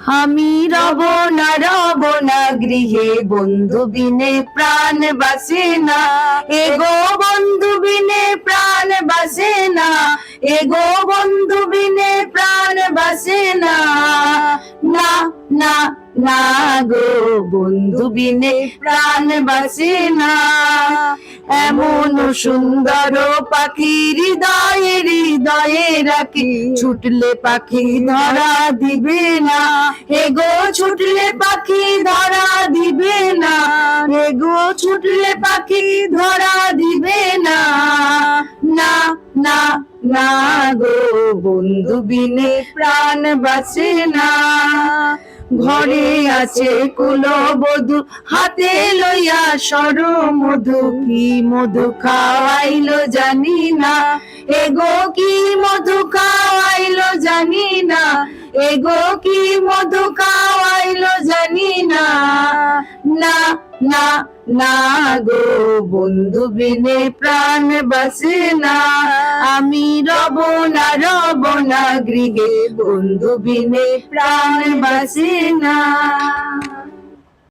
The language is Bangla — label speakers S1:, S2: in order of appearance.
S1: আমি রব না গৃহে, বন্ধু বিনে প্রাণ বাসে না। এগো বন্ধু বিনে প্রাণ বাসে না, এগো বন্ধু বিনে প্রাণ বাসে না। না না না গো, বন্ধু বিনে প্রাণ বাসে না। এমন সুন্দর পাখি হৃদয়ে হৃদয়ে রাখি, ছুটলে পাখি ধরা দিবে না। এগো ছুটলে পাখি ধরা দিবে না, এগো ছুটলে পাখি ধরা দিবে না। না না না গো, বন্ধু বিনে প্রাণ বাঁচে না। ঘরে আছে কুলবধূ, হাতে লইয়া সর মধু, কি মধু খাওয়াইলো জানি না। এগো কি মধু খাওয়াইলো জানি না, এগো কি মধু খাওয়াইলো জানি না। না না না গো, বন্ধু বিনে প্রাণ বাসে না। আমি রব না গৃহে, বন্ধু বিনে প্রাণ বাসে না।